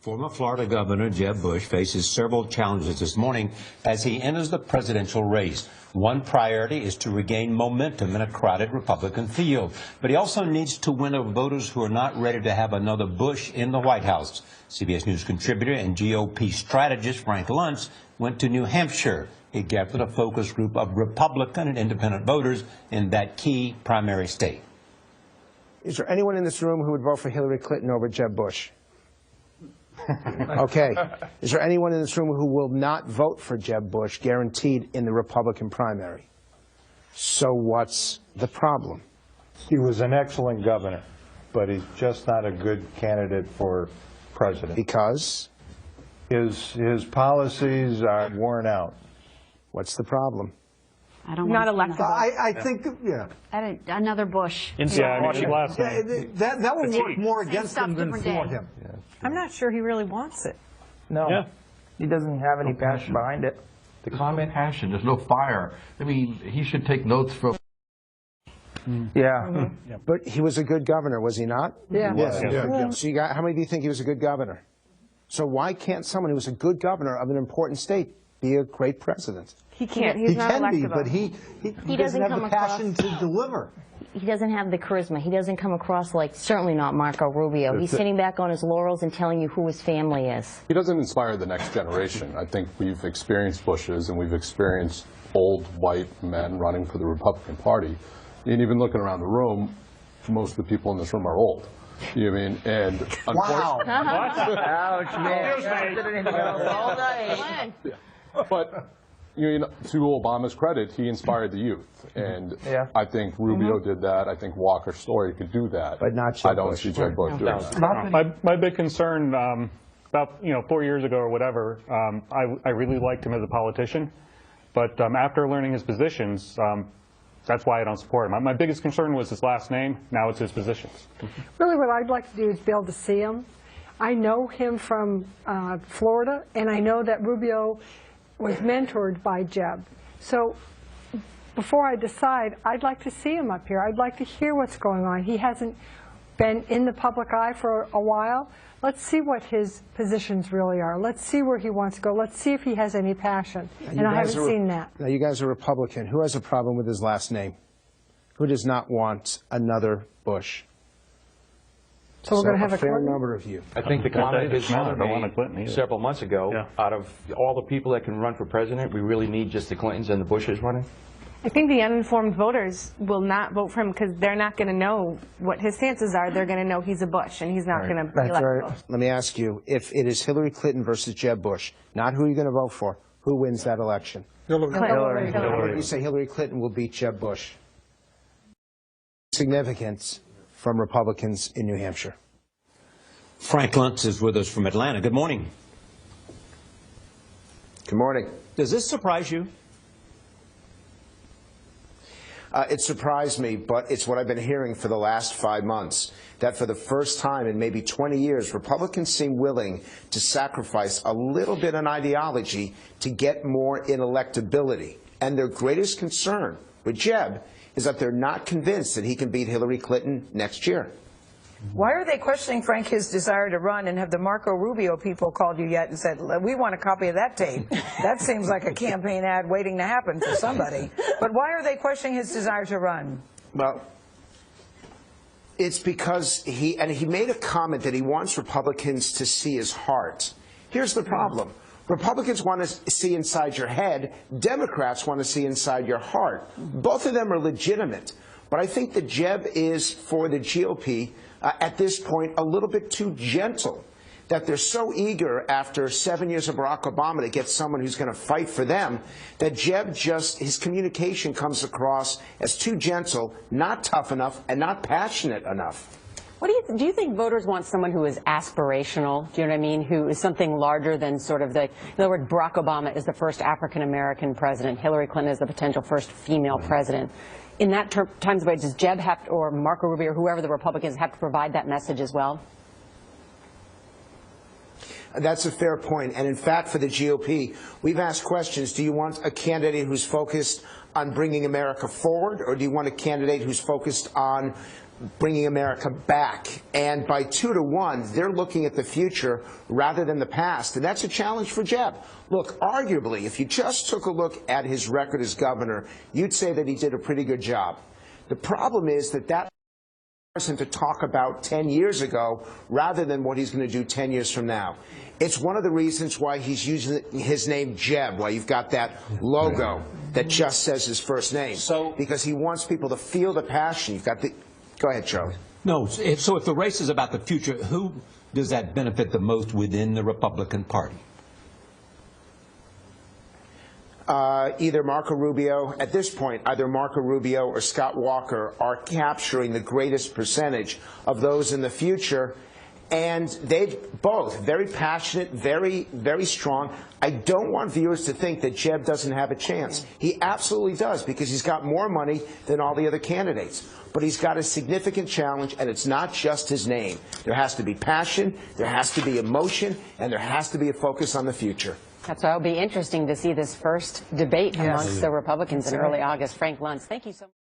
Former Florida Governor Jeb Bush faces several challenges this morning as he enters the presidential race. One priority is to regain momentum in a crowded Republican field. But he also needs to win over voters who are not ready to have another Bush in the White House. CBS News contributor and GOP strategist Frank Luntz went to New Hampshire. He gathered a focus group of Republican and independent voters in that key primary state. Is there anyone in this room who would vote for Hillary Clinton over Jeb Bush? Okay. Is there anyone in this room who will not vote for Jeb Bush, guaranteed, in the Republican primary? So what's the problem? He was an excellent governor, but he's just not a good candidate for president. Because? His policies are worn out. What's the problem? I don't not electable. I think, yeah. Another Bush. That would work more against him than for him. Yeah. I'm not sure he really wants it. No. Yeah. He doesn't have any passion behind it. The comment passion, there's no fire. I mean, he should take notes from... Yeah. But he was a good governor, was he not? Yeah. Yes. Yeah. So you got, how many do you think he was a good governor? So why can't someone who was a good governor of an important state be a great president? He can't. He's not can be, electable. but he doesn't have the passion to deliver. He doesn't have the charisma. He doesn't come across like, certainly not Marco Rubio. He's sitting back on his laurels and telling you who his family is. He doesn't inspire the next generation. I think we've experienced Bushes and we've experienced old white men running for the Republican Party. And even looking around the room, most of the people in this room are old. You know what I mean? And Wow. Ouch, man. All day. But you know, to Obama's credit, he inspired the youth, and Yeah. I think Rubio did that. I think Walker Story could do that. But not Jeb I don't Bush. see Jeb Bush doing that. My big concern about 4 years ago or whatever, I really liked him as a politician, but after learning his positions, that's why I don't support him. My biggest concern was his last name. Now it's his positions. Really what I'd like to do is be able to see him. I know him from Florida, and I know that Rubio was mentored by Jeb. So before I decide, I'd like to see him up here. I'd like to hear what's going on. He hasn't been in the public eye for a while. Let's see what his positions really are. Let's see where he wants to go. Let's see if he has any passion. And I haven't seen that. Now, you guys are Republican. Who has a problem with his last name? Who does not want another Bush? So we're going to have a fair Clinton? number of you. I think the comment his mother don't want a Clinton made either. several months ago, out of all the people that can run for president, we really need just the Clintons and the Bushes running. I think the uninformed voters will not vote for him because they're not going to know what his stances are. They're going to know he's a Bush, and he's not going to be That's electable. right. Let me ask you, if it is Hillary Clinton versus Jeb Bush, not who you're going to vote for, who wins that election? Hillary. You say Hillary Clinton will beat Jeb Bush. Significance from Republicans in New Hampshire. Frank Luntz is with us from Atlanta. Good morning. Good morning. Does this surprise you? It surprised me, but it's what I've been hearing for the last 5 months, that for the first time in maybe 20 years, Republicans seem willing to sacrifice a little bit on ideology to get more in electability. And their greatest concern with Jeb is that they're not convinced that he can beat Hillary Clinton next year. Why are they questioning, Frank, his desire to run, and have the Marco Rubio people called you yet and said, we want a copy of that tape? That seems like a campaign ad waiting to happen for somebody. But why are they questioning his desire to run? Well, it's because he made a comment that he wants Republicans to see his heart. Here's the problem. Republicans want to see inside your head. Democrats want to see inside your heart. Both of them are legitimate. But I think that Jeb is, for the GOP, at this point, a little bit too gentle, that they're so eager after 7 years of Barack Obama to get someone who's going to fight for them, that Jeb his communication comes across as too gentle, not tough enough, and not passionate enough. What do you think voters want someone who is aspirational, do you know what I mean, who is something larger than sort of in other words, Barack Obama is the first African-American president, Hillary Clinton is the potential first female president. In that times of way, does Jeb have to, or Marco Rubio, or whoever the Republicans have to provide that message as well? That's a fair point. And in fact, for the GOP, we've asked questions. Do you want a candidate who's focused on bringing America forward, or do you want a candidate who's focused on bringing America back. And by 2-to-1, they're looking at the future rather than the past. And that's a challenge for Jeb. Look, arguably, if you just took a look at his record as governor, you'd say that he did a pretty good job. The problem is that person to talk about 10 years ago rather than what he's going to do 10 years from now. It's one of the reasons why he's using his name Jeb, why you've got that logo that just says his first name. So, because he wants people to feel the passion. You've got the... Go ahead, Charlie. No, so if the race is about the future, who does that benefit the most within the Republican Party? Either Marco Rubio, at this point, either Marco Rubio or Scott Walker are capturing the greatest percentage of those in the future. And they've both very passionate, very, very strong. I don't want viewers to think that Jeb doesn't have a chance. He absolutely does, because he's got more money than all the other candidates. But he's got a significant challenge, and it's not just his name. There has to be passion, there has to be emotion, and there has to be a focus on the future. That's why it'll be interesting to see this first debate amongst the Republicans in early August. Frank Luntz, thank you so much.